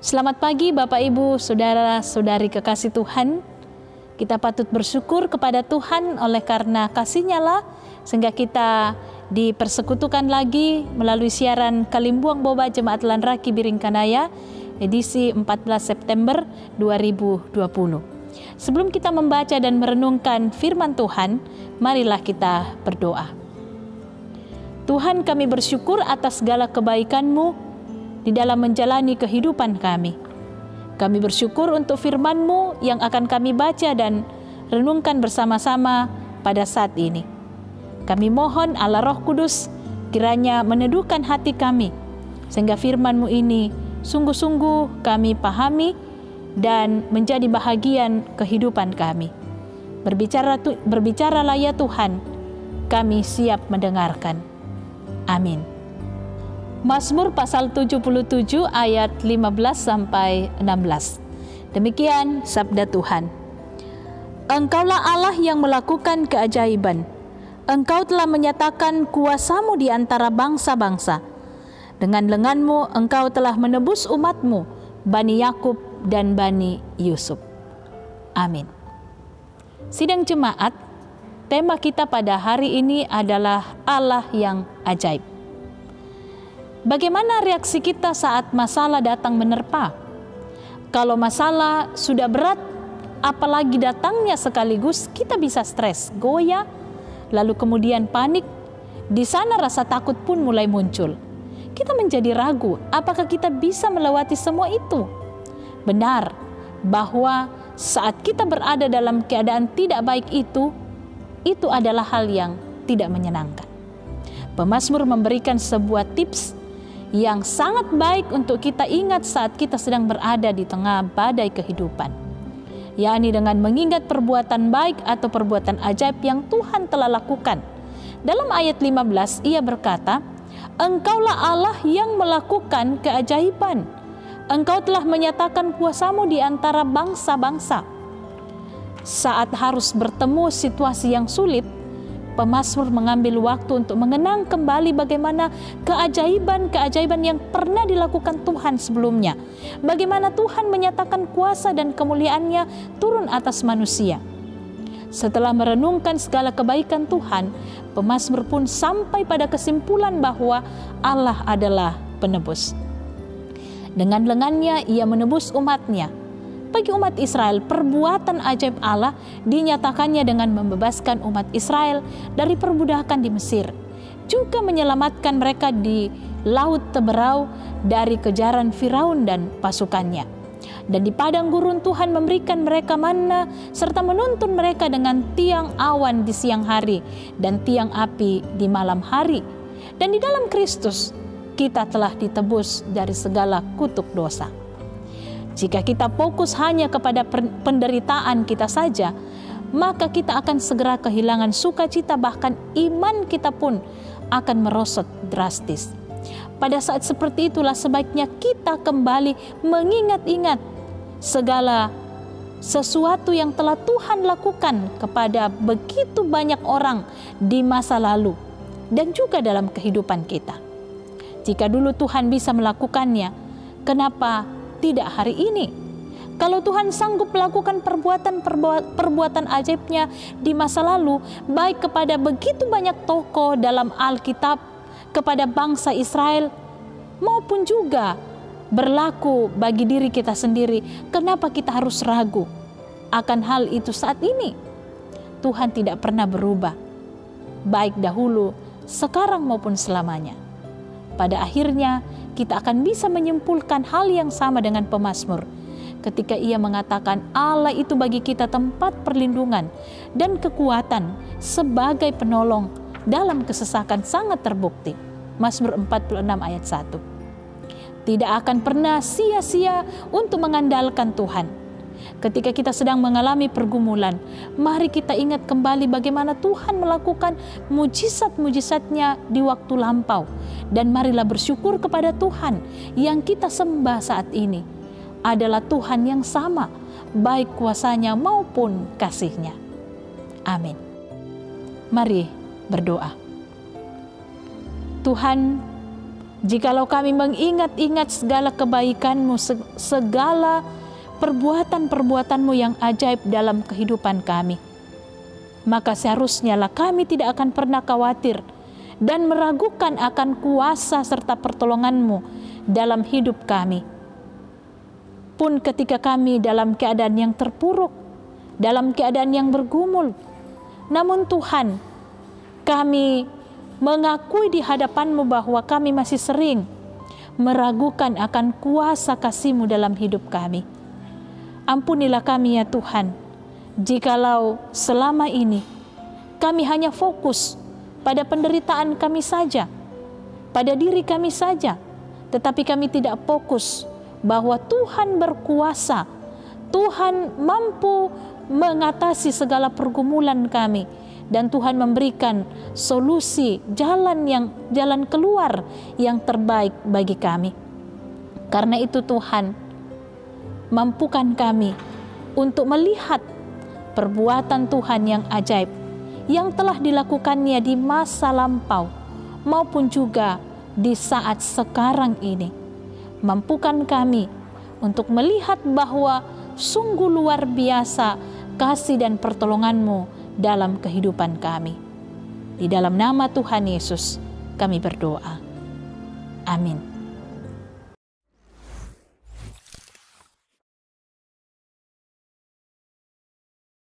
Selamat pagi Bapak Ibu, Saudara-saudari kekasih Tuhan. Kita patut bersyukur kepada Tuhan oleh karena kasih-Nya lah sehingga kita dipersekutukan lagi melalui siaran Kalimbuang Boba Jemaat Lanraki Biringkanaya edisi 14 September 2020. Sebelum kita membaca dan merenungkan firman Tuhan, marilah kita berdoa. Tuhan, kami bersyukur atas segala kebaikan-Mu di dalam menjalani kehidupan kami. Kami bersyukur untuk firman-Mu yang akan kami baca dan renungkan bersama-sama pada saat ini. Kami mohon Allah Roh Kudus kiranya meneduhkan hati kami, sehingga firman-Mu ini sungguh-sungguh kami pahami dan menjadi bahagian kehidupan kami. Berbicaralah ya Tuhan, kami siap mendengarkan. Amin. Mazmur pasal 77 ayat 15 sampai 16. Demikian sabda Tuhan. Engkaulah Allah yang melakukan keajaiban. Engkau telah menyatakan kuasa-Mu di antara bangsa-bangsa. Dengan lengan-Mu Engkau telah menebus umat-Mu, Bani Yakub dan Bani Yusuf. Amin. Sidang jemaat, tema kita pada hari ini adalah Allah yang ajaib. Bagaimana reaksi kita saat masalah datang menerpa? Kalau masalah sudah berat, apalagi datangnya sekaligus, kita bisa stres, goyah, lalu kemudian panik. Di sana rasa takut pun mulai muncul. Kita menjadi ragu, apakah kita bisa melewati semua itu? Benar bahwa saat kita berada dalam keadaan tidak baik itu adalah hal yang tidak menyenangkan. Pemazmur memberikan sebuah tips yang sangat baik untuk kita ingat saat kita sedang berada di tengah badai kehidupan, yakni dengan mengingat perbuatan baik atau perbuatan ajaib yang Tuhan telah lakukan. Dalam ayat 15 ia berkata, Engkaulah Allah yang melakukan keajaiban. Engkau telah menyatakan kuasa-Mu di antara bangsa-bangsa. Saat harus bertemu situasi yang sulit, pemazmur mengambil waktu untuk mengenang kembali bagaimana keajaiban-keajaiban yang pernah dilakukan Tuhan sebelumnya. Bagaimana Tuhan menyatakan kuasa dan kemuliaan-Nya turun atas manusia. Setelah merenungkan segala kebaikan Tuhan, pemazmur pun sampai pada kesimpulan bahwa Allah adalah penebus. Dengan lengan-Nya ia menebus umat-Nya. Bagi umat Israel, perbuatan ajaib Allah dinyatakannya dengan membebaskan umat Israel dari perbudakan di Mesir, juga menyelamatkan mereka di Laut Teberau dari kejaran Firaun dan pasukannya. Dan di padang gurun Tuhan memberikan mereka manna serta menuntun mereka dengan tiang awan di siang hari dan tiang api di malam hari. Dan di dalam Kristus kita telah ditebus dari segala kutuk dosa. Jika kita fokus hanya kepada penderitaan kita saja, maka kita akan segera kehilangan sukacita, bahkan iman kita pun akan merosot drastis. Pada saat seperti itulah sebaiknya kita kembali mengingat-ingat segala sesuatu yang telah Tuhan lakukan kepada begitu banyak orang di masa lalu dan juga dalam kehidupan kita. Jika dulu Tuhan bisa melakukannya, kenapa tidak hari ini? Kalau Tuhan sanggup melakukan perbuatan ajaibnya di masa lalu, baik kepada begitu banyak tokoh dalam Alkitab, kepada bangsa Israel, maupun juga berlaku bagi diri kita sendiri, kenapa kita harus ragu akan hal itu saat ini? Tuhan tidak pernah berubah, baik dahulu, sekarang maupun selamanya. Pada akhirnya kita akan bisa menyimpulkan hal yang sama dengan pemazmur ketika ia mengatakan Allah itu bagi kita tempat perlindungan dan kekuatan sebagai penolong dalam kesesakan sangat terbukti. Mazmur 46 ayat 1. Tidak akan pernah sia-sia untuk mengandalkan Tuhan. Ketika kita sedang mengalami pergumulan, mari kita ingat kembali bagaimana Tuhan melakukan mujizat-mujizat-Nya di waktu lampau. Dan marilah bersyukur kepada Tuhan yang kita sembah saat ini adalah Tuhan yang sama, baik kuasa-Nya maupun kasih-Nya. Amin. Mari berdoa. Tuhan, Jikalau kami mengingat-ingat segala kebaikan-Mu, segala perbuatan-perbuatan-Mu yang ajaib dalam kehidupan kami, maka seharusnya lah kami tidak akan pernah khawatir dan meragukan akan kuasa serta pertolongan-Mu dalam hidup kami. Pun ketika kami dalam keadaan yang terpuruk, dalam keadaan yang bergumul, namun Tuhan, kami mengakui di hadapan-Mu bahwa kami masih sering meragukan akan kuasa kasih-Mu dalam hidup kami. Ampunilah kami ya Tuhan, jikalau selama ini kami hanya fokus pada penderitaan kami saja, pada diri kami saja, tetapi kami tidak fokus bahwa Tuhan berkuasa, Tuhan mampu mengatasi segala pergumulan kami, dan Tuhan memberikan solusi, jalan keluar yang terbaik bagi kami. Karena itu Tuhan, mampukan kami untuk melihat perbuatan Tuhan yang ajaib yang telah dilakukannya di masa lampau maupun juga di saat sekarang ini. Mampukan kami untuk melihat bahwa sungguh luar biasa kasih dan pertolongan-Mu dalam kehidupan kami. Di dalam nama Tuhan Yesus kami berdoa. Amin.